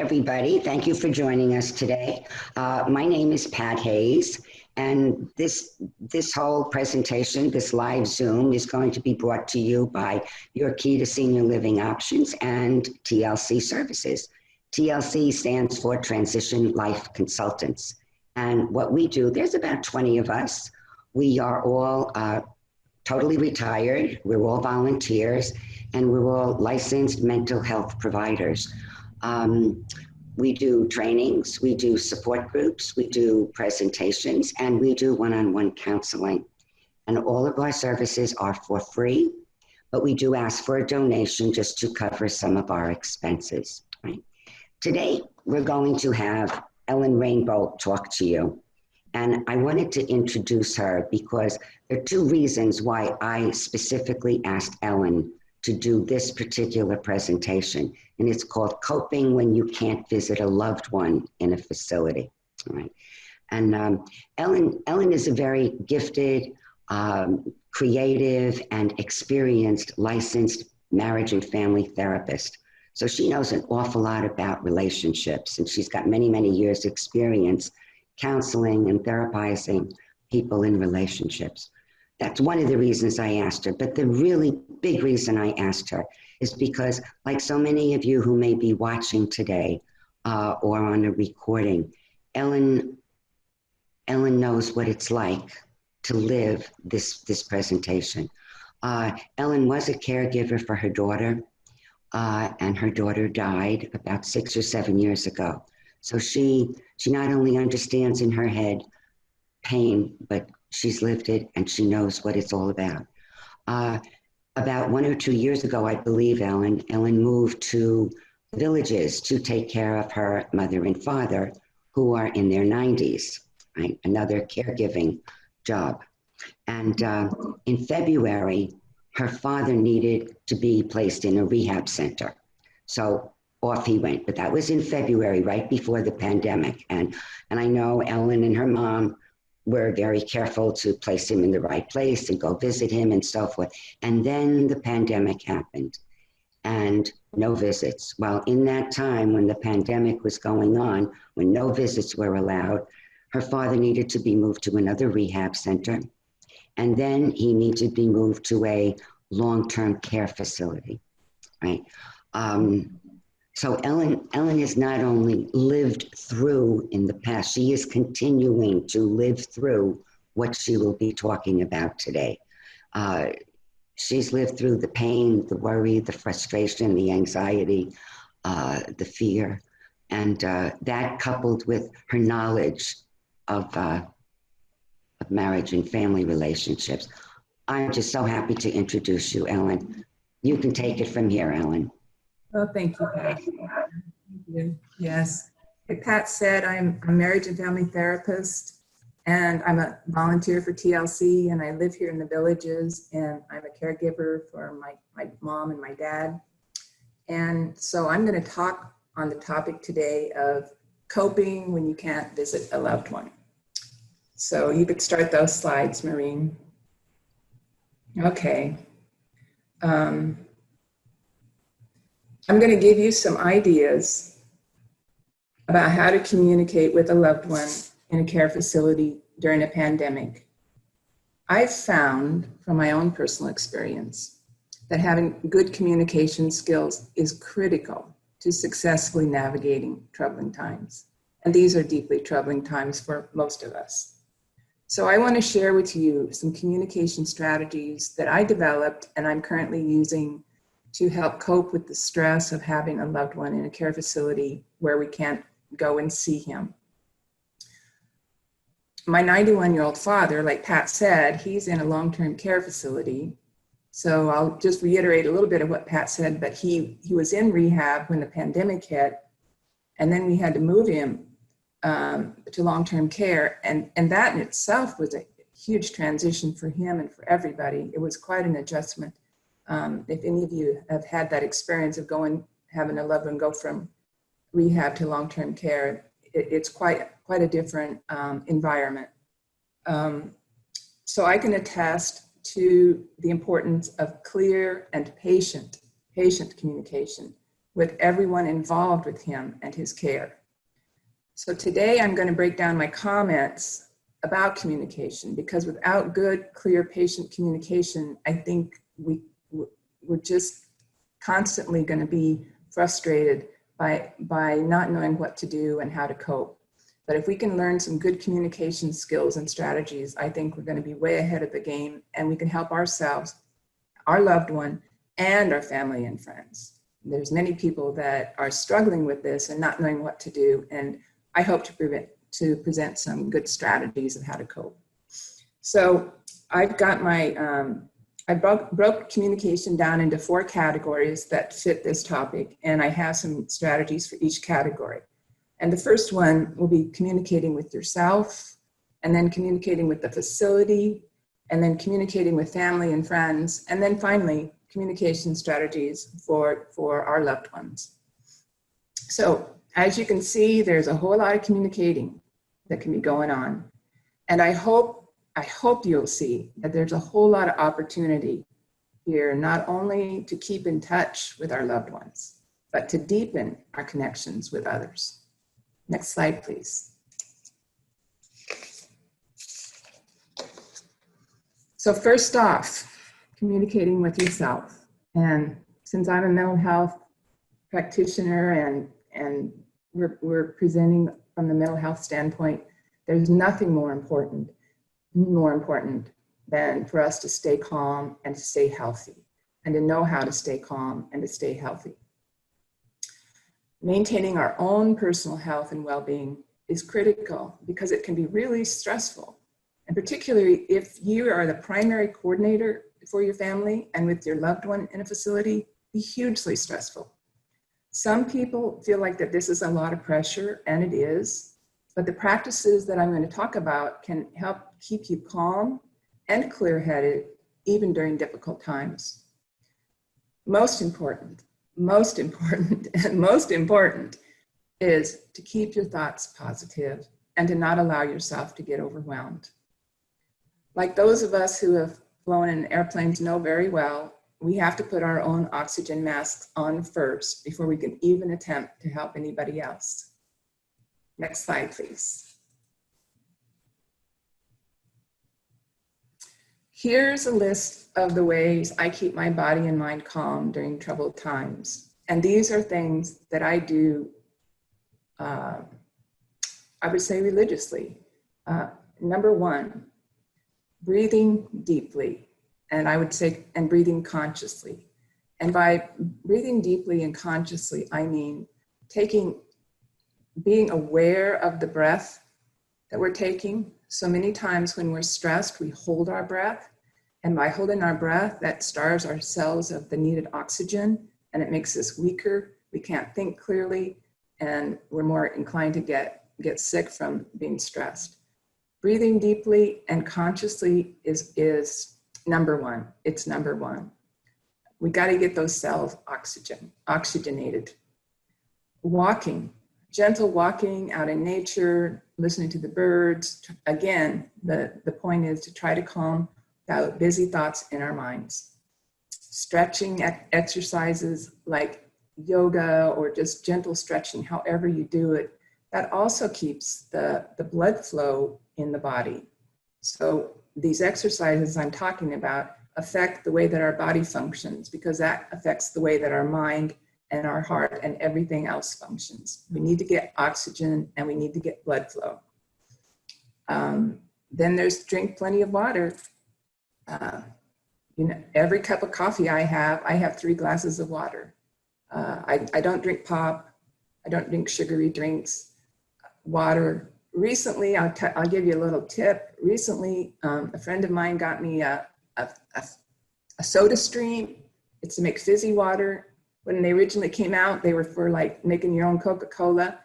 everybody. Thank you for joining us today. My name is Pat Hayes, and this whole presentation, this live Zoom, is going to be brought to you by Your Key to Senior Living Options and TLC Services. TLC stands for Transition Life Consultants. And what we do, there's about 20 of us. We are all totally retired. We're all volunteers, and we're all licensed mental health providers. We do trainings, we do support groups, we do presentations, and we do one-on-one counseling. And all of our services are for free, but we do ask for a donation just to cover some of our expenses. Right? Today, we're going to have Ellen Rainbow talk to you. And I wanted to introduce her because there are two reasons why I specifically asked Ellen to do this particular presentation, and it's called Coping When You Can't Visit a Loved One in a Facility. All right. And Ellen is a very gifted, creative, and experienced licensed marriage and family therapist. So she knows an awful lot about relationships, and she's got many, many years experience counseling and therapizing people in relationships. That's one of the reasons I asked her. But the really big reason I asked her is because, like so many of you who may be watching today or on a recording, Ellen knows what it's like to live this presentation. Ellen was a caregiver for her daughter, and her daughter died about 6 or 7 years ago. So she not only understands in her head pain, but she's lived it and she knows what it's all about. About 1 or 2 years ago, I believe, Ellen moved to villages to take care of her mother and father who are in their 90s, right? Another caregiving job. And in February, her father needed to be placed in a rehab center. So off he went, but that was in February, right before the pandemic. And I know Ellen and her mom were very careful to place him in the right place and go visit him and so forth. And then the pandemic happened and no visits. Well, in that time when the pandemic was going on, when no visits were allowed, her father needed to be moved to another rehab center. And then he needed to be moved to a long-term care facility, right? So Ellen has not only lived through in the past, she is continuing to live through what she will be talking about today. She's lived through the pain, the worry, the frustration, the anxiety, the fear, and that coupled with her knowledge of marriage and family relationships. I'm just so happy to introduce you, Ellen. You can take it from here, Ellen. Oh, thank you, Pat. Thank you. Yes. Like Pat said, I'm a marriage and family therapist, and I'm a volunteer for TLC, and I live here in the villages, and I'm a caregiver for my mom and my dad. And so I'm going to talk on the topic today of coping when you can't visit a loved one. So you could start those slides, Maureen. Okay. I'm going to give you some ideas about how to communicate with a loved one in a care facility during a pandemic. I've found from my own personal experience that having good communication skills is critical to successfully navigating troubling times. And these are deeply troubling times for most of us. So I want to share with you some communication strategies that I developed and I'm currently using to help cope with the stress of having a loved one in a care facility where we can't go and see him. My 91-year-old father, like Pat said, he's in a long-term care facility. So I'll just reiterate a little bit of what Pat said, but he was in rehab when the pandemic hit, and then we had to move him to long-term care. And that in itself was a huge transition for him and for everybody. It was quite an adjustment. If any of you have had that experience of having a loved one go from rehab to long-term care, it's quite a different environment. So I can attest to the importance of clear and patient communication. with everyone involved with him and his care. So today I'm going to break down my comments about communication, because without good, clear patient communication, I think we're just constantly going to be frustrated by not knowing what to do and how to cope. But if we can learn some good communication skills and strategies, I think we're going to be way ahead of the game, and we can help ourselves, our loved one, and our family and friends. There's many people that are struggling with this and not knowing what to do, and I hope to present some good strategies of how to cope. So I've got I broke communication down into 4 categories that fit this topic, and I have some strategies for each category. And the first one will be communicating with yourself, and then communicating with the facility, and then communicating with family and friends, and then finally, communication strategies for our loved ones. So as you can see, there's a whole lot of communicating that can be going on. And I hope you'll see that there's a whole lot of opportunity here, not only to keep in touch with our loved ones, but to deepen our connections with others. Next slide, please. So first off, communicating with yourself. And since I'm a mental health practitioner and we're presenting from the mental health standpoint, there's nothing more important than for us to stay calm and to stay healthy, and to know how to stay calm and to stay healthy. Maintaining our own personal health and well-being is critical, because it can be really stressful. And particularly if you are the primary coordinator for your family and with your loved one in a facility, be hugely stressful. Some people feel like that this is a lot of pressure, and it is, but the practices that I'm going to talk about can help keep you calm and clear-headed even during difficult times. Most important is to keep your thoughts positive and to not allow yourself to get overwhelmed. Like those of us who have flown in airplanes know very well, we have to put our own oxygen masks on first before we can even attempt to help anybody else. Next slide, please. Here's a list of the ways I keep my body and mind calm during troubled times. And these are things that I do, I would say religiously. Number 1, breathing deeply. And I would say, and breathing consciously. And by breathing deeply and consciously, I mean being aware of the breath that we're taking. So many times when we're stressed, we hold our breath. And by holding our breath, that starves our cells of the needed oxygen, and it makes us weaker. We can't think clearly, and we're more inclined to get sick from being stressed. Breathing deeply and consciously is number 1. It's number 1. We got to get those cells oxygenated. Walking, gentle walking out in nature, listening to the birds. Again, the point is to try to calm the busy thoughts in our minds. Stretching exercises like yoga or just gentle stretching, however you do it, that also keeps the blood flow in the body. So these exercises I'm talking about affect the way that our body functions, because that affects the way that our mind and our heart and everything else functions. We need to get oxygen and we need to get blood flow. Then there's drink plenty of water. Every cup of coffee I have 3 glasses of water. I don't drink pop. I don't drink sugary drinks. Water. Recently, I'll give you a little tip. Recently, a friend of mine got me a soda stream. It's to make fizzy water. When they originally came out, they were for like making your own Coca-Cola,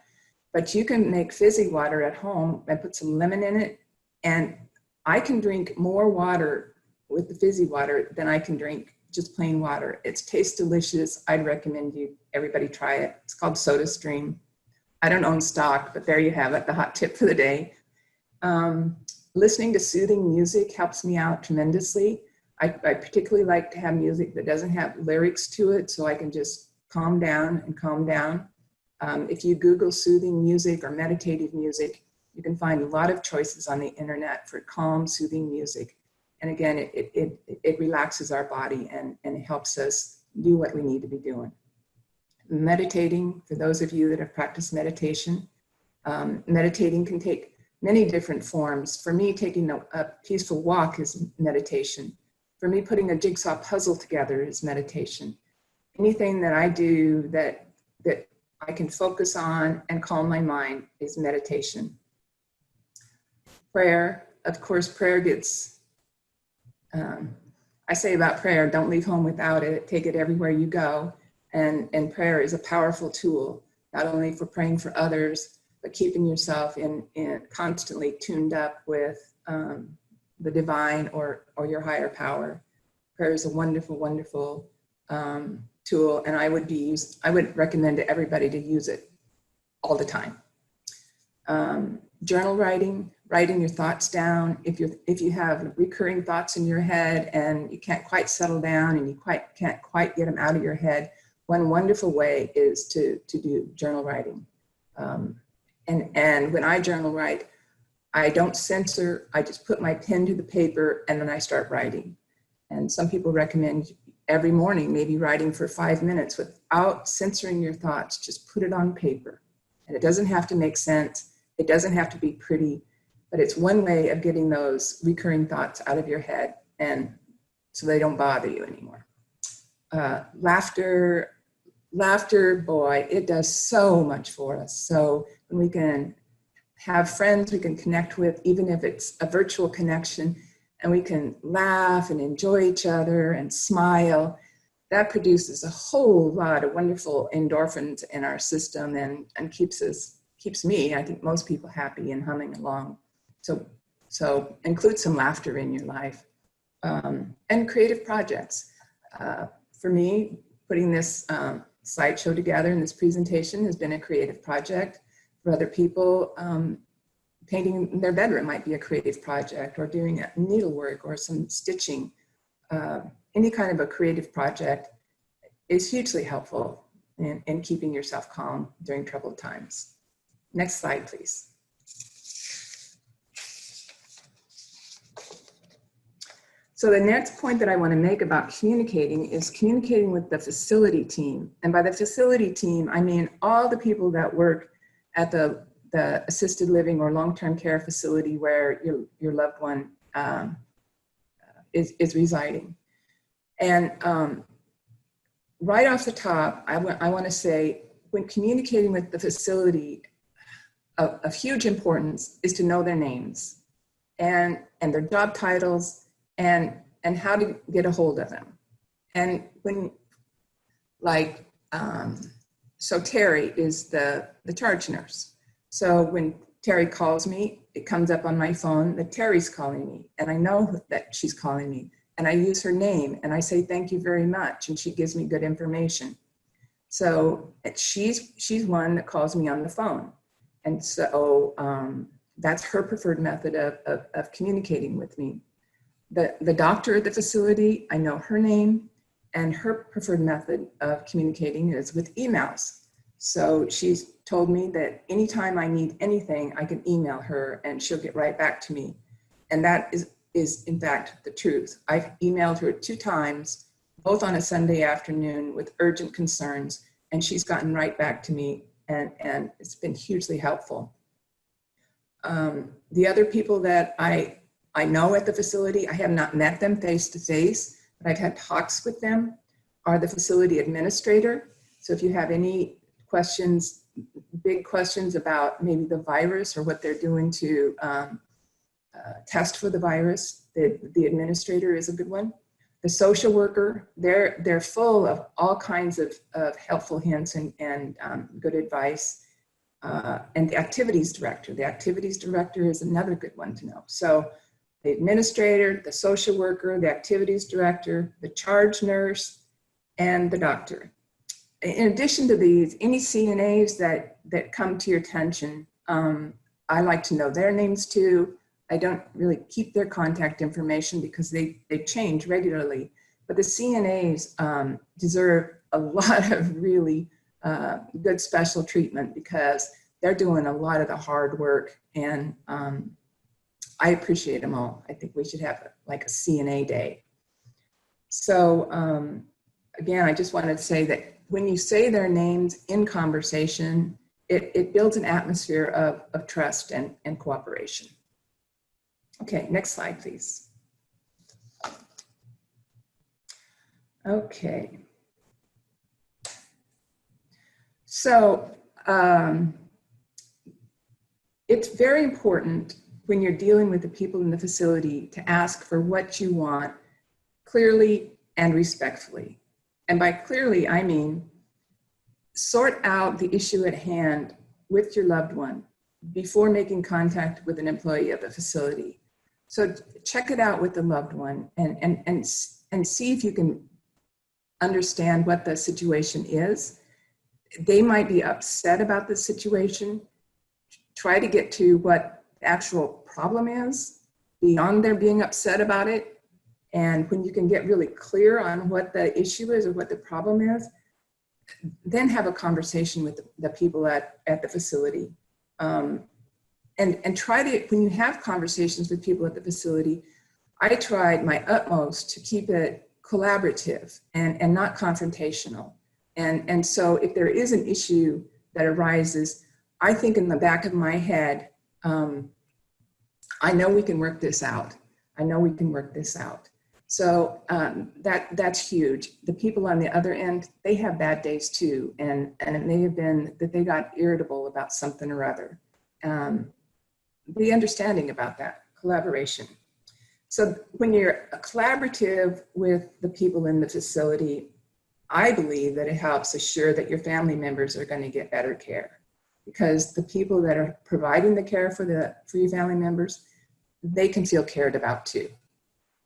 but you can make fizzy water at home and put some lemon in it. And I can drink more water with the fizzy water than I can drink just plain water. It tastes delicious. I'd recommend everybody try it. It's called Soda Stream. I don't own stock, but there you have it, the hot tip for the day. Listening to soothing music helps me out tremendously. I particularly like to have music that doesn't have lyrics to it, so I can just calm down and calm down. If you Google soothing music or meditative music, you can find a lot of choices on the internet for calm, soothing music. And again, it relaxes our body and it helps us do what we need to be doing. Meditating, for those of you that have practiced meditation, meditating can take many different forms. For me, taking a peaceful walk is meditation. For me, putting a jigsaw puzzle together is meditation. Anything that I do that I can focus on and calm my mind is meditation. Prayer, of course, prayer gets, I say about prayer, don't leave home without it, take it everywhere you go. And prayer is a powerful tool, not only for praying for others, but keeping yourself in constantly tuned up with the divine or your higher power. Prayer is a wonderful, wonderful tool, and I would recommend to everybody to use it all the time. Journal writing your thoughts down. If you have recurring thoughts in your head and you can't quite settle down and you can't quite get them out of your head, one wonderful way is to do journal writing. And when I journal write, I don't censor, I just put my pen to the paper and then I start writing. And some people recommend every morning, maybe writing for 5 minutes without censoring your thoughts, just put it on paper. And it doesn't have to make sense. It doesn't have to be pretty, but it's one way of getting those recurring thoughts out of your head and so they don't bother you anymore. Laughter, boy, it does so much for us. So when we can have friends we can connect with, even if it's a virtual connection, and we can laugh and enjoy each other and smile, that produces a whole lot of wonderful endorphins in our system and keeps me, I think most people, happy and humming along. So include some laughter in your life. And creative projects. For me, putting this slideshow together and this presentation has been a creative project. For other people, painting their bedroom might be a creative project, or doing needlework or some stitching. Any kind of a creative project is hugely helpful in keeping yourself calm during troubled times. Next slide, please. So the next point that I want to make about communicating is communicating with the facility team. And by the facility team, I mean all the people that work at the assisted living or long-term care facility where your loved one is residing. And right off the top, I want to say, when communicating with the facility, of huge importance is to know their names and their job titles and how to get a hold of them. And when, like, so Terry is the charge nurse. So when Terry calls me, it comes up on my phone that Terry's calling me, and I know that she's calling me, and I use her name and I say, thank you very much. And she gives me good information. So she's one that calls me on the phone. And so that's her preferred method of communicating with me. The doctor at the facility, I know her name, and her preferred method of communicating is with emails. So she's told me that anytime I need anything, I can email her and she'll get right back to me. And that is in fact the truth. I've emailed her 2 times, both on a Sunday afternoon with urgent concerns, and she's gotten right back to me, and it's been hugely helpful. The other people that I know at the facility, I have not met them face to face, but I've had talks with them, are the facility administrator. So if you have any questions, big questions about maybe the virus or what they're doing to test for the virus, the administrator is a good one. The social worker, they're full of all kinds of helpful hints and good advice. And the activities director. The activities director is another good one to know. So the administrator, the social worker, the activities director, the charge nurse, and the doctor. In addition to these, any CNAs that come to your attention, I like to know their names too. I don't really keep their contact information because they change regularly. But the CNAs deserve a lot of really good special treatment because they're doing a lot of the hard work, and I appreciate them all. I think we should have like a CNA day. So again, I just wanted to say that when you say their names in conversation, it builds an atmosphere of trust and cooperation. Okay, next slide, please. Okay. So it's very important when you're dealing with the people in the facility to ask for what you want clearly and respectfully. And by clearly, I mean sort out the issue at hand with your loved one before making contact with an employee of the facility. So check it out with the loved one and see if you can understand what the situation is. They might be upset about the situation. Try to get to what the actual problem is beyond their being upset about it. And when you can get really clear on what the issue is or what the problem is, then have a conversation with the people at the facility. And try to, when you have conversations with people at the facility, I tried my utmost to keep it collaborative and not confrontational. And so if there is an issue that arises, I think in the back of my head, I know we can work this out. I know we can work this out. So that's huge. The people on the other end, they have bad days too. And it may have been that they got irritable about something or other. Be understanding about that, collaboration. So when you're collaborative with the people in the facility, I believe that it helps assure that your family members are going to get better care, because the people that are providing the care for your family members, they can feel cared about too.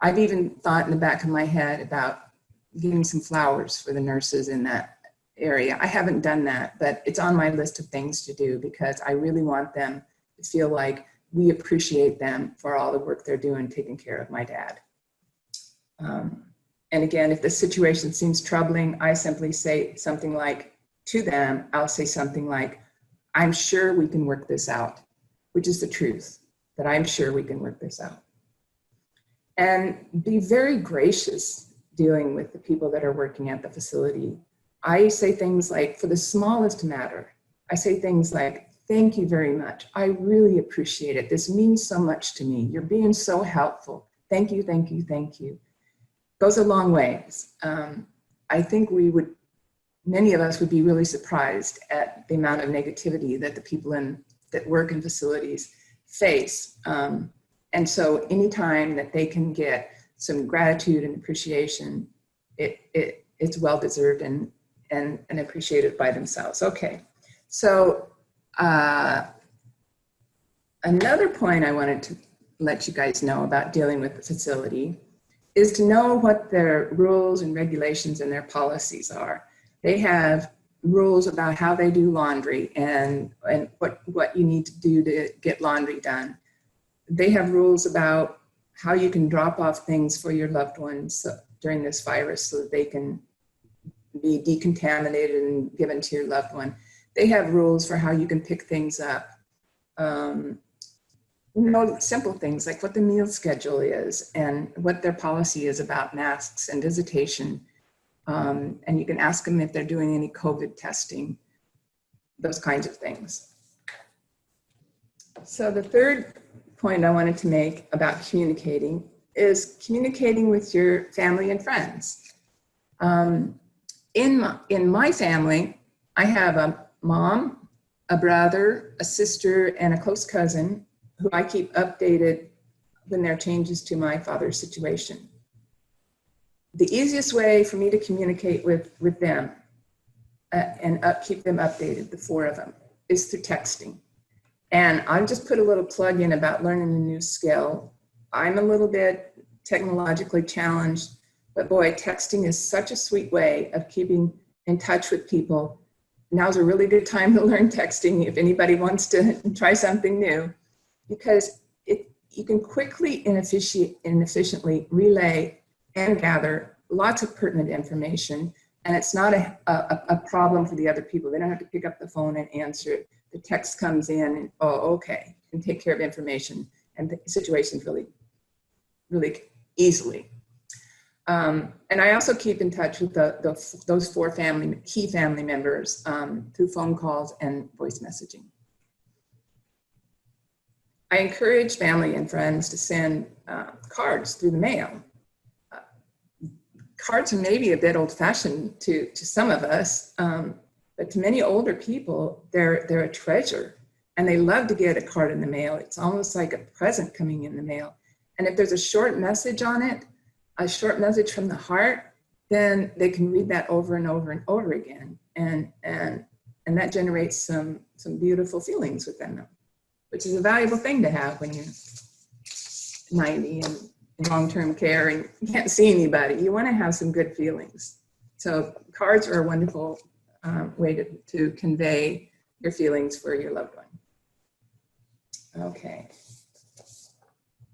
I've even thought in the back of my head about getting some flowers for the nurses in that area. I haven't done that, but it's on my list of things to do because I really want them to feel like we appreciate them for all the work they're doing taking care of my dad. And again, if the situation seems troubling, I simply say something like, to them, I'll say something like, I'm sure we can work this out, which is the truth, that I'm sure we can work this out. And be very gracious dealing with the people that are working at the facility. I say things like, for the smallest matter, I say things like, thank you very much. I really appreciate it. This means so much to me. You're being so helpful. Thank you, thank you, thank you. Goes a long ways. I think many of us would be really surprised at the amount of negativity that the people that work in facilities face. And so anytime that they can get some gratitude and appreciation, it's well-deserved and appreciated by themselves. Okay, so another point I wanted to let you guys know about dealing with the facility is to know what their rules and regulations and their policies are. They have rules about how they do laundry and what you need to do to get laundry done. They have rules about how you can drop off things for your loved ones during this virus so that they can be decontaminated and given to your loved one. They have rules for how you can pick things up. Simple things like what the meal schedule is and what their policy is about masks and visitation. And you can ask them if they're doing any COVID testing, those kinds of things. So the third point I wanted to make about communicating is communicating with your family and friends. In my family, I have a mom, a brother, a sister, and a close cousin who I keep updated when there are changes to my father's situation. The easiest way for me to communicate with them and keep them updated, the four of them, is through texting. And I'll just put a little plug in about learning a new skill. I'm a little bit technologically challenged, but boy, texting is such a sweet way of keeping in touch with people. Now's a really good time to learn texting if anybody wants to try something new, because you can quickly and efficiently relay and gather lots of pertinent information And it's not a problem for the other people. They don't have to pick up the phone and answer it. The text comes in and, oh, okay, and take care of information and the situations really easily. And I also keep in touch with those four key family members through phone calls and voice messaging. I encourage family and friends to send cards through the mail. Cards are maybe a bit old-fashioned to some of us, but to many older people, they're a treasure, and they love to get a card in the mail. It's almost like a present coming in the mail. And if there's a short message on it, a short message from the heart, then they can read that over and over and over again, and that generates some beautiful feelings within them, which is a valuable thing to have when you're 90 and in long-term care and you can't see anybody. You want to have some good feelings. So cards are a wonderful way to convey your feelings for your loved one. Okay.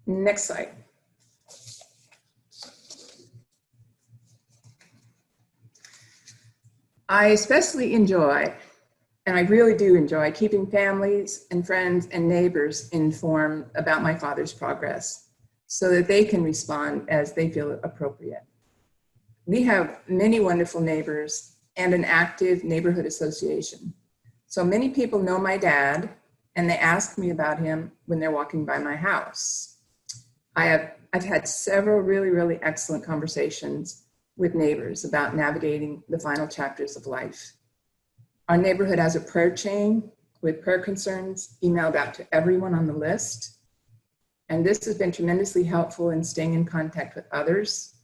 Next slide. I especially enjoy, and I really do enjoy, keeping families and friends and neighbors informed about my father's progress so that they can respond as they feel appropriate. We have many wonderful neighbors and an active neighborhood association. So many people know my dad, and they ask me about him when they're walking by my house. I've had several really excellent conversations with neighbors about navigating the final chapters of life. Our neighborhood has a prayer chain with prayer concerns emailed out to everyone on the list. And this has been tremendously helpful in staying in contact with others.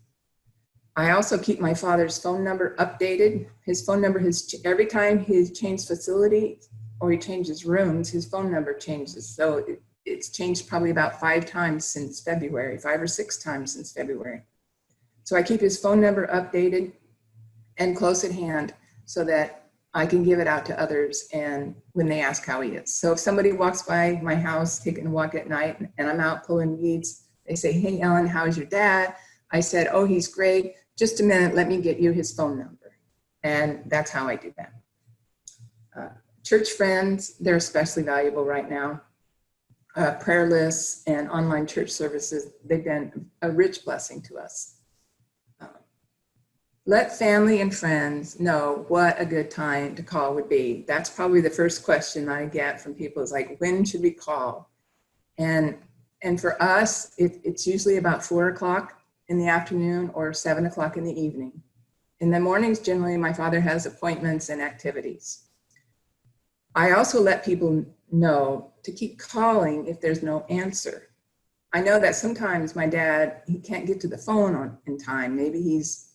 I also keep my father's phone number updated. His phone number every time he changed facility or he changes rooms, his phone number changes. So it's changed probably about 5 times since February, 5 or 6 times since February. So I keep his phone number updated and close at hand so that I can give it out to others and when they ask how he is. So if somebody walks by my house taking a walk at night and I'm out pulling weeds, they say, "Hey, Ellen, how's your dad?" I said, "Oh, he's great. Just a minute, let me get you his phone number." And that's how I do that. Church friends, they're especially valuable right now. Prayer lists and online church services, they've been a rich blessing to us. Let family and friends know what a good time to call would be. That's probably the first question I get from people is like, when should we call? And for us, it's usually about 4 o'clock in the afternoon or 7 o'clock in the evening. In the mornings, generally, my father has appointments and activities. I also let people know to keep calling if there's no answer. I know that sometimes my dad, he can't get to the phone in time. Maybe he's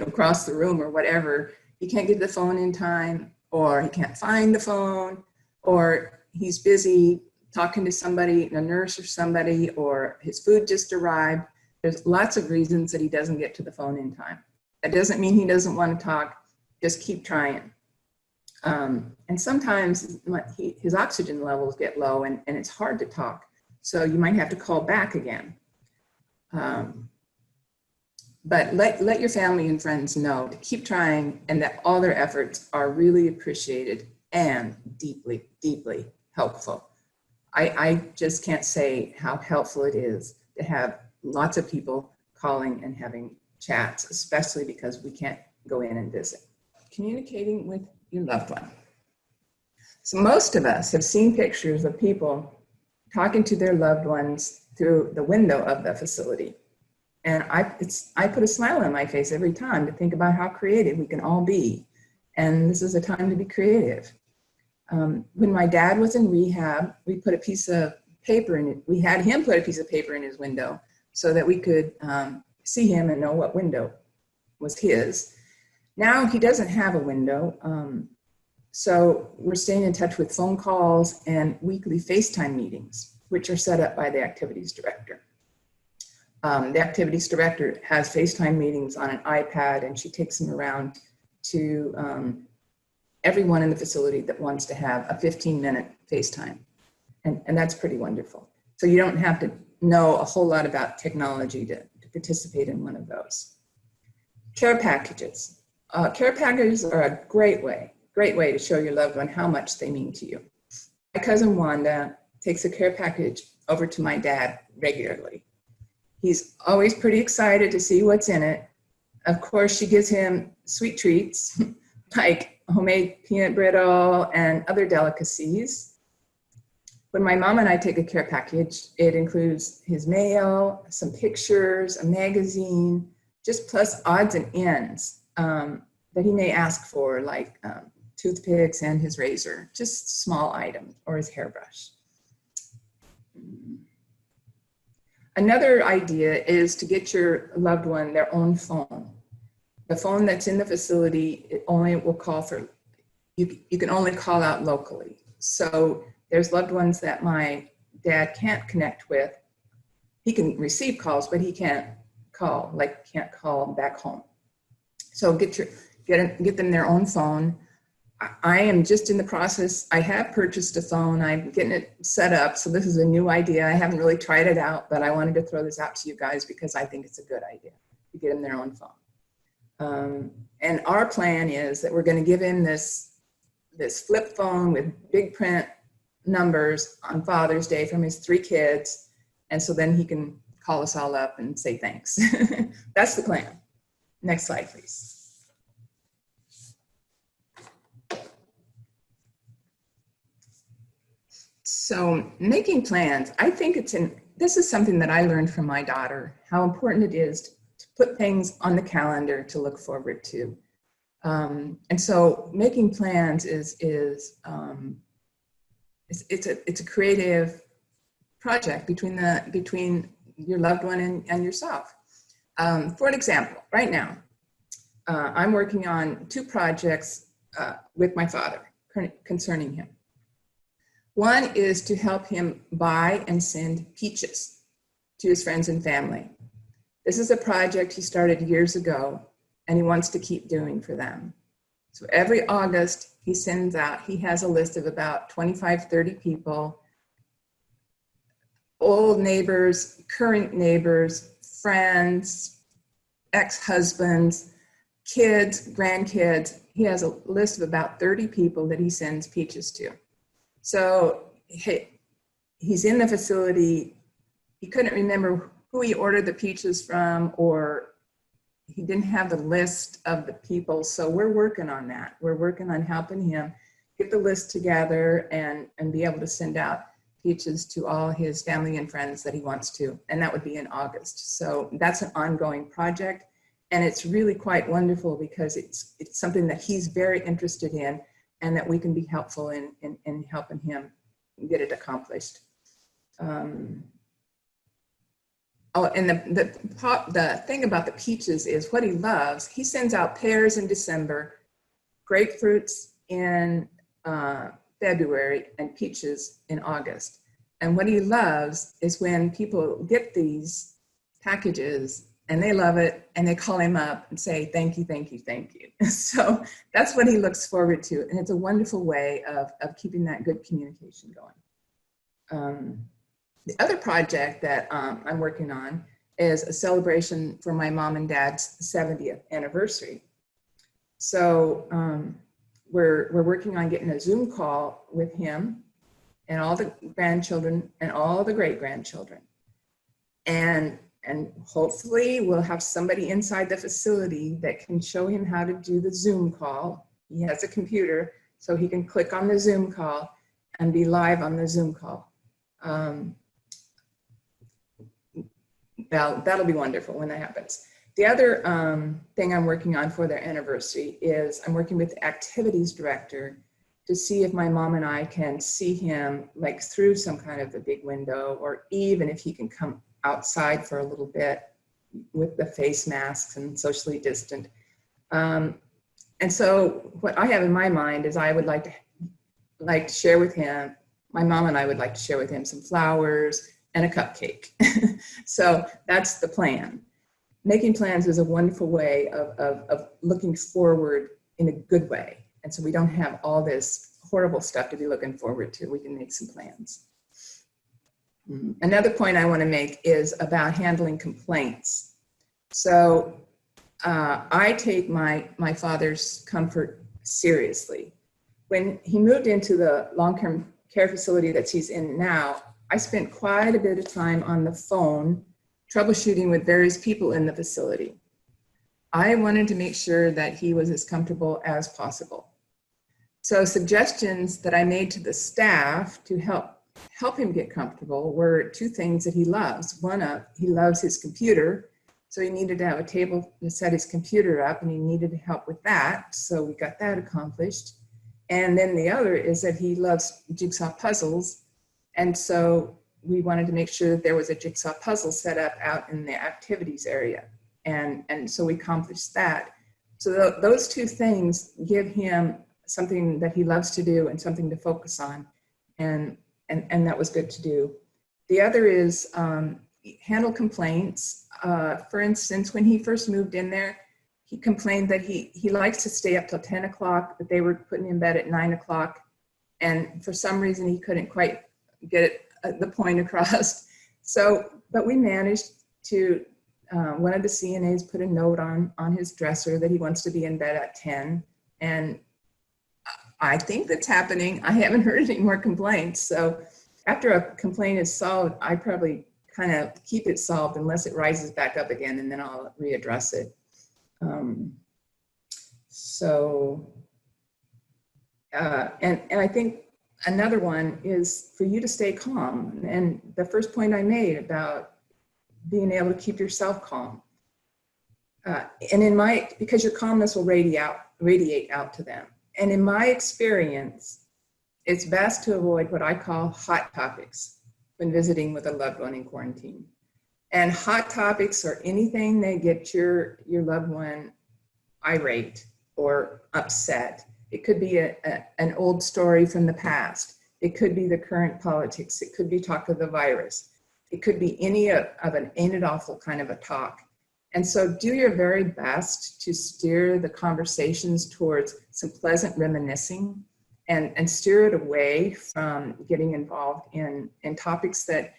across the room or whatever. He can't get the phone in time, or he can't find the phone, or he's busy talking to somebody, a nurse or somebody, or his food just arrived. There's lots of reasons that he doesn't get to the phone in time. That doesn't mean he doesn't want to talk. Just keep trying. And sometimes his oxygen levels get low and it's hard to talk. So you might have to call back again. But let your family and friends know to keep trying and that all their efforts are really appreciated and deeply helpful. I just can't say how helpful it is to have lots of people calling and having chats, especially because we can't go in and visit. Communicating with your loved one. So most of us have seen pictures of people talking to their loved ones through the window of the facility. And I put a smile on my face every time to think about how creative we can all be. And this is a time to be creative. When my dad was in rehab, we put a piece of paper in it. We had him put a piece of paper in his window so that we could see him and know what window was his. Now he doesn't have a window. So we're staying in touch with phone calls and weekly FaceTime meetings, which are set up by the activities director. The activities director has FaceTime meetings on an iPad, and she takes them around to everyone in the facility that wants to have a 15-minute FaceTime. And that's pretty wonderful. So you don't have to know a whole lot about technology to participate in one of those. Care packages. Care packages are a great way to show your loved one how much they mean to you. My cousin Wanda takes a care package over to my dad regularly. He's always pretty excited to see what's in it. Of course, she gives him sweet treats like homemade peanut brittle and other delicacies. When my mom and I take a care package, it includes his mail, some pictures, a magazine, just plus odds and ends that he may ask for, like toothpicks and his razor, just small items, or his hairbrush. Another idea is to get your loved one their own phone. The phone that's in the facility, it only will call for, you can only call out locally. So there's loved ones that my dad can't connect with. He can receive calls, but he can't call, like can't call back home. So get them their own phone. I am just in the process. I have purchased a phone. I'm getting it set up. So this is a new idea. I haven't really tried it out, but I wanted to throw this out to you guys because I think it's a good idea to get them their own phone. And our plan is that we're going to give him this flip phone with big print numbers on Father's Day from his 3 kids. And so then he can call us all up and say thanks. That's the plan. Next slide, please. So making plans, I think this is something that I learned from my daughter, how important it is to put things on the calendar to look forward to. And so making plans it's a creative project between your loved one and yourself. For an example, right now, I'm working on 2 projects with my father concerning him. One is to help him buy and send peaches to his friends and family. This is a project he started years ago, and he wants to keep doing for them. So every August, he has a list of about 25, 30 people, old neighbors, current neighbors, friends, ex-husbands, kids, grandkids. He has a list of about 30 people that he sends peaches to. So he's in the facility. He couldn't remember who he ordered the peaches from, or he didn't have the list of the people. So we're working on that. We're working on helping him get the list together and be able to send out peaches to all his family and friends that he wants to. And that would be in August. So that's an ongoing project. And it's really quite wonderful because it's something that he's very interested in, and that we can be helpful in helping him get it accomplished. And the thing about the peaches is what he loves. He sends out pears in December, grapefruits in February, and peaches in August. And what he loves is when people get these packages and they love it, and they call him up and say, thank you, thank you, thank you. So that's what he looks forward to. And it's a wonderful way of keeping that good communication going. The other project that I'm working on is a celebration for my mom and dad's 70th anniversary. So we're working on getting a Zoom call with him and all the grandchildren and all the great-grandchildren. And hopefully we'll have somebody inside the facility that can show him how to do the Zoom call. He has a computer, so he can click on the Zoom call and be live on the Zoom call. That'll be wonderful when that happens. The other thing I'm working on for their anniversary is I'm working with the activities director to see if my mom and I can see him like through some kind of a big window, or even if he can come outside for a little bit with the face masks and socially distant. And so what I have in my mind is I would like to share with him, my mom and I would like to share with him some flowers and a cupcake. So that's the plan. Making plans is a wonderful way of looking forward in a good way. And so we don't have all this horrible stuff to be looking forward to. We can make some plans. Another point I want to make is about handling complaints. So I take my father's comfort seriously. When he moved into the long-term care facility that he's in now, I spent quite a bit of time on the phone troubleshooting with various people in the facility. I wanted to make sure that he was as comfortable as possible. So suggestions that I made to the staff to help him get comfortable were two things that he loves. One, he loves his computer, so he needed to have a table to set his computer up, and he needed help with that, so we got that accomplished. And then the other is that he loves jigsaw puzzles, and so we wanted to make sure that there was a jigsaw puzzle set up out in the activities area, and so we accomplished that. So those two things give him something that he loves to do and something to focus on, and that was good to do. The other is handle complaints. For instance, when he first moved in there, he complained that he likes to stay up till 10 o'clock, but they were putting him in bed at 9 o'clock. And for some reason, he couldn't quite get the point across. So, but we managed to, one of the CNAs put a note on his dresser that he wants to be in bed at 10. And I think that's happening. I haven't heard any more complaints. So after a complaint is solved, I probably kind of keep it solved unless it rises back up again, and then I'll readdress it. And I think another one is for you to stay calm. And the first point I made about being able to keep yourself calm. And because your calmness will radiate out to them. And in my experience, it's best to avoid what I call hot topics when visiting with a loved one in quarantine. And hot topics are anything that get your loved one irate or upset. It could be an old story from the past. It could be the current politics. It could be talk of the virus. It could be any of an ain't it awful kind of a talk. And so do your very best to steer the conversations towards some pleasant reminiscing and steer it away from getting involved in topics that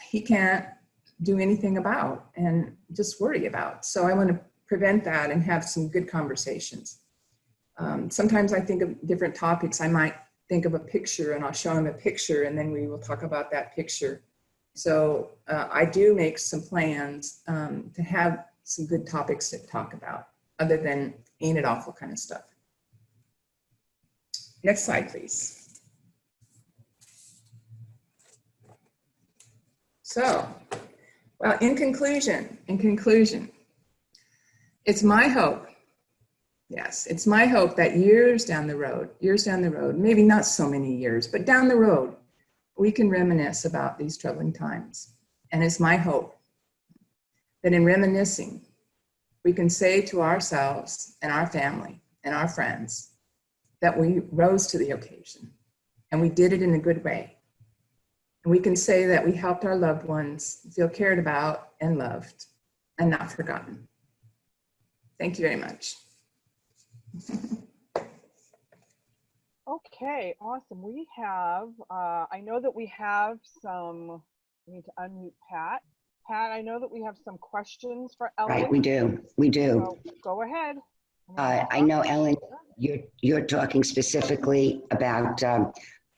he can't do anything about and just worry about. So I want to prevent that and have some good conversations. Sometimes I think of different topics. I might think of a picture and I'll show him a picture and then we will talk about that picture. So I do make some plans to have some good topics to talk about other than ain't it awful kind of stuff. Next slide, please. So, well, in conclusion, it's my hope, yes, it's my hope that years down the road, maybe not so many years, but down the road, we can reminisce about these troubling times. And it's my hope that in reminiscing, we can say to ourselves and our family and our friends that we rose to the occasion and we did it in a good way. And we can say that we helped our loved ones feel cared about and loved and not forgotten. Thank you very much. Okay, awesome. We have, I know that we have some, we need to unmute Pat. Pat, I know that we have some questions for Ellen. Right, we do. So go ahead. I know, Ellen, you're talking specifically about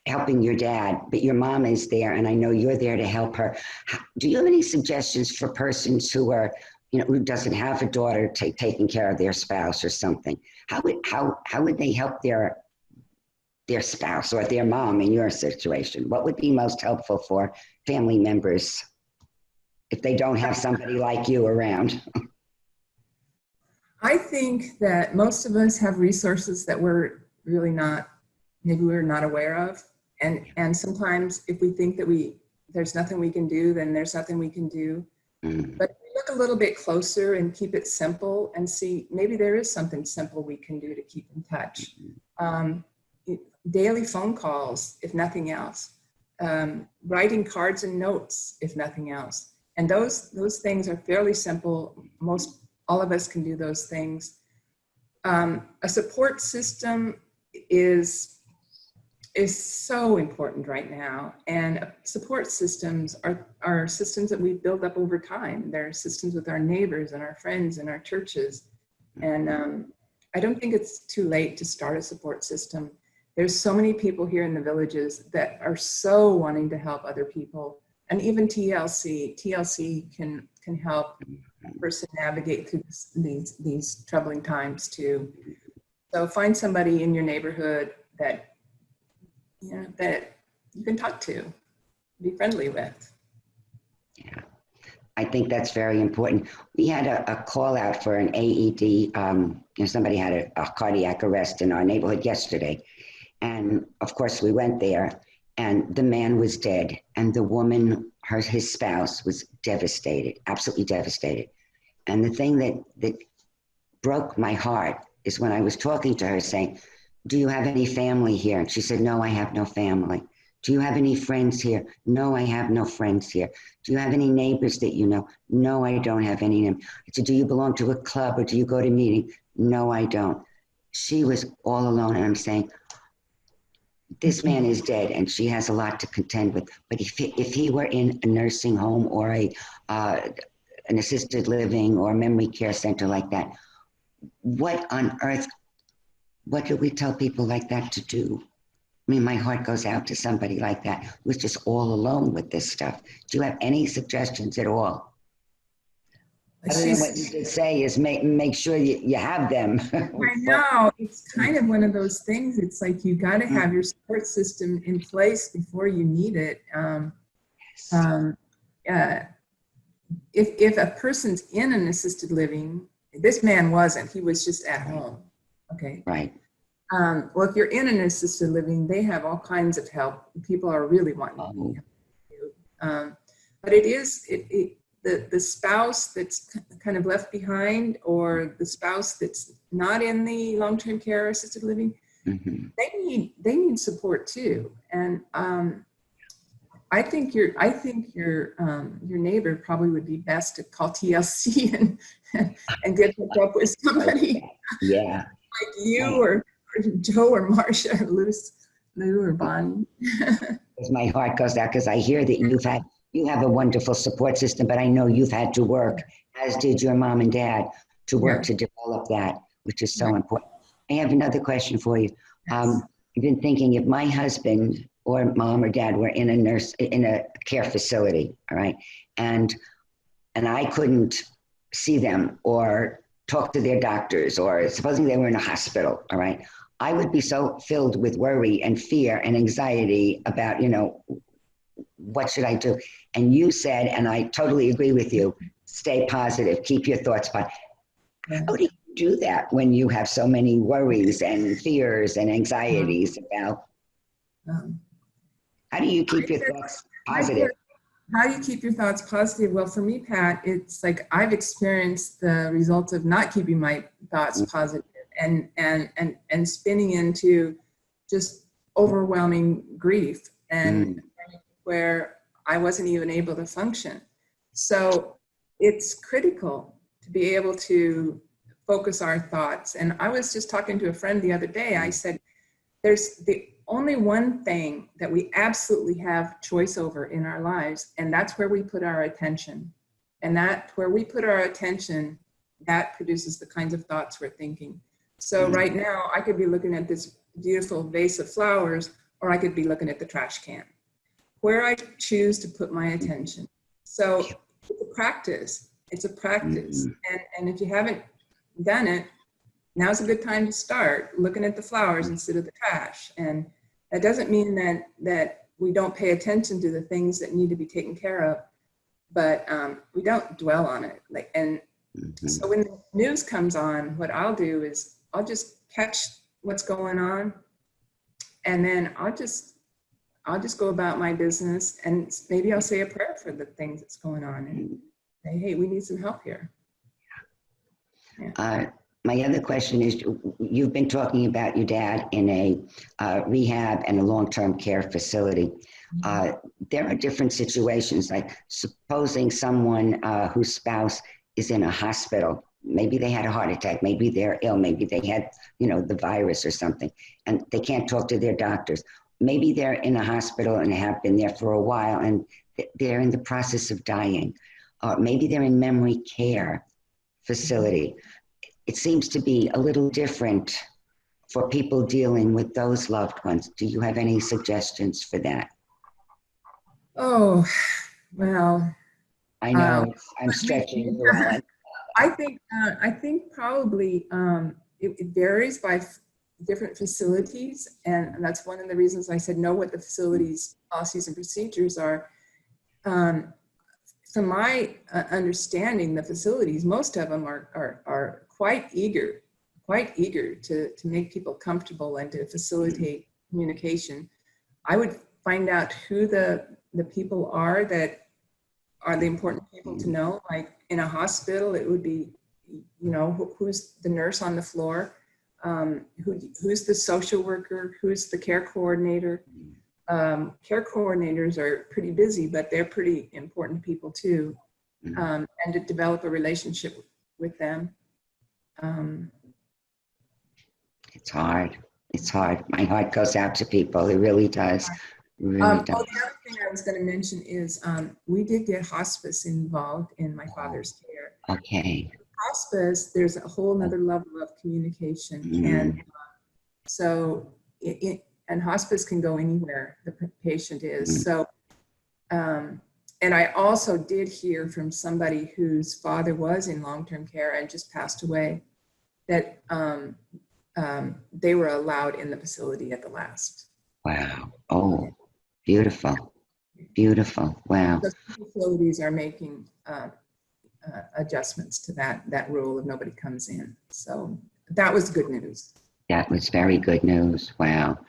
helping your dad, but your mom is there, and I know you're there to help her. Do you have any suggestions for persons who are, who doesn't have a daughter taking care of their spouse or something? How would they help their spouse or their mom in your situation? What would be most helpful for family members if they don't have somebody like you around? I think that most of us have resources that we're really not, maybe we're not aware of. And sometimes if we think that there's nothing we can do, then there's nothing we can do. But if we look a little bit closer and keep it simple and see, maybe there is something simple we can do to keep in touch. Daily phone calls, if nothing else. Writing cards and notes, if nothing else. And those things are fairly simple. All of us can do those things. A support system is is so important right now. And support systems are systems that we build up over time. They're systems with our neighbors and our friends and our churches. And I don't think it's too late to start a support system. There's so many people here in the villages that are so wanting to help other people. And even TLC can help a person navigate through these troubling times too. So find somebody in your neighborhood that that you can talk to, be friendly with. Yeah, I think that's very important. We had a call out for an AED. Somebody had a cardiac arrest in our neighborhood yesterday. And of course we went there and the man was dead. And the woman, his spouse, was devastated, absolutely devastated. And the thing that broke my heart is when I was talking to her saying, do you have any family here? And she said, no, I have no family. Do you have any friends here? No, I have no friends here. Do you have any neighbors that you know? No, I don't have any. I said, do you belong to a club or do you go to meetings? No, I don't. She was all alone. And I'm saying, this man is dead and she has a lot to contend with. But if he were in a nursing home or an assisted living or memory care center like that, what on earth, what do we tell people like that to do? I mean, my heart goes out to somebody like that who's just all alone with this stuff. Do you have any suggestions at all? Other than what you did say is make sure you have them. I know, it's kind of one of those things. It's like you got to have your support system in place before you need it. If a person's in an assisted living, this man wasn't, he was just at home. Okay. Right. Well, if you're in an assisted living, they have all kinds of help. People are really wanting to help you. But it is the spouse that's kind of left behind, or the spouse that's not in the long-term care or assisted living, they need support too. And I think your neighbor probably would be best to call TLC and get hooked up with somebody. Yeah. Like you or Joe or Marcia or Lou or Bonnie. My heart goes out because I hear that you have a wonderful support system, but I know you've had to work, as did your mom and dad, to work to develop that, which is so important. I have another question for you. I've been thinking, if my husband or mom or dad were in a care facility, all right, and I couldn't see them or talk to their doctors, or supposing they were in a hospital, all right, I would be so filled with worry and fear and anxiety about, what should I do? And you said, and I totally agree with you, stay positive, keep your thoughts positive. How do you do that when you have so many worries and fears and anxieties about, how do you keep your thoughts positive? How do you keep your thoughts positive? Well, for me, Pat, it's like I've experienced the results of not keeping my thoughts positive and spinning into just overwhelming grief and where I wasn't even able to function. So it's critical to be able to focus our thoughts. And I was just talking to a friend the other day. I said, there's the only one thing that we absolutely have choice over in our lives, and that's where we put our attention. And that where we put our attention, that produces the kinds of thoughts we're thinking. So right now, I could be looking at this beautiful vase of flowers, or I could be looking at the trash can. Where I choose to put my attention. So it's a practice. It's a practice. And if you haven't done it, now's a good time to start looking at the flowers instead of the trash. And that doesn't mean that we don't pay attention to the things that need to be taken care of, but we don't dwell on it. So when the news comes on, what I'll do is I'll just catch what's going on, and then I'll just go about my business, and maybe I'll say a prayer for the things that's going on and say, hey, we need some help here. Yeah. My other question is, you've been talking about your dad in a rehab and a long-term care facility. There are different situations, like supposing someone whose spouse is in a hospital, maybe they had a heart attack, maybe they're ill, maybe they had, the virus or something, and they can't talk to their doctors. maybe they're in a hospital and have been there for a while and they're in the process of dying. Or maybe they're in memory care facility. It seems to be a little different for people dealing with those loved ones. Do you have any suggestions for that? Oh, well. I know I'm stretching you, Ellen. I think probably it varies by different facilities, and that's one of the reasons I said know what the facilities' policies and procedures are. From my understanding, the facilities, most of them are quite eager to make people comfortable and to facilitate communication. I would find out who the people are that are the important people to know. Like in a hospital, it would be, who's the nurse on the floor, who's the social worker, who's the care coordinator. Care coordinators are pretty busy, but they're pretty important people too, and to develop a relationship with them. It's hard. It's hard. My heart goes out to people. It really does. Really does. The other thing I was going to mention is we did get hospice involved in my father's care. Okay. Hospice, there's a whole nother level of communication, and so and hospice can go anywhere the patient is. So, and I also did hear from somebody whose father was in long-term care and just passed away that they were allowed in the facility at the last. Wow. Oh, beautiful. Beautiful. Wow. So facilities are making adjustments to that rule of nobody comes in. So that was good news. That was very good news. Wow.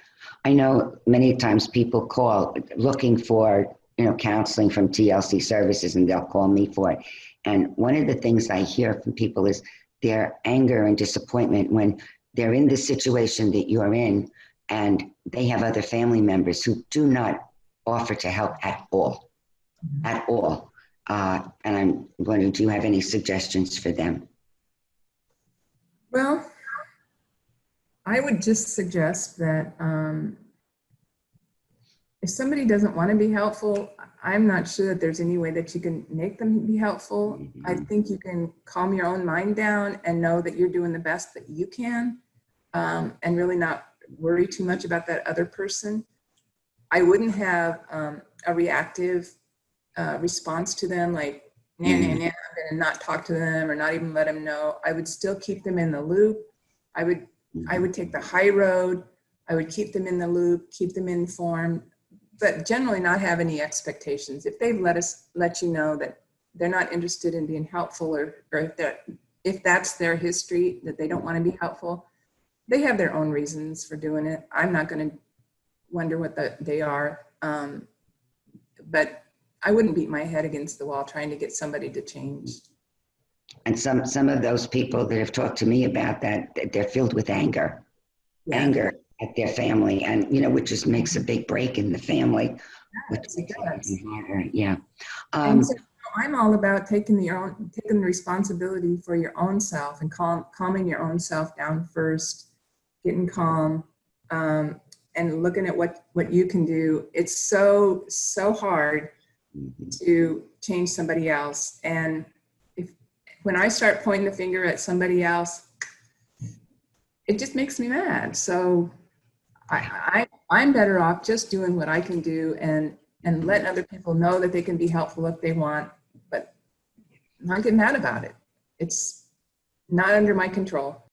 I know many times people call looking for, counseling from TLC services, and they'll call me for it. And one of the things I hear from people is their anger and disappointment when they're in the situation that you're in and they have other family members who do not offer to help at all, at all. And I'm wondering, do you have any suggestions for them? Well, I would just suggest that if somebody doesn't want to be helpful, I'm not sure that there's any way that you can make them be helpful. I think you can calm your own mind down and know that you're doing the best that you can, and really not worry too much about that other person. I wouldn't have a reactive response to them like, nah, I'm going to not talk to them or not even let them know. I would still keep them in the loop. I would take the high road. I would keep them in the loop, keep them informed, but generally not have any expectations. If they've let you know that they're not interested in being helpful, or if that's their history, that they don't want to be helpful, they have their own reasons for doing it. I'm not going to wonder what they are, but I wouldn't beat my head against the wall trying to get somebody to change. And some of those people that have talked to me about that, they're filled with anger, anger at their family, and which just makes a big break in the family. Yeah. And so I'm all about taking the responsibility for your own self and calming your own self down first, getting calm, and looking at what you can do. It's so hard to change somebody else, and when I start pointing the finger at somebody else, it just makes me mad. So I'm better off just doing what I can do and letting other people know that they can be helpful if they want, but not get mad about it. It's not under my control.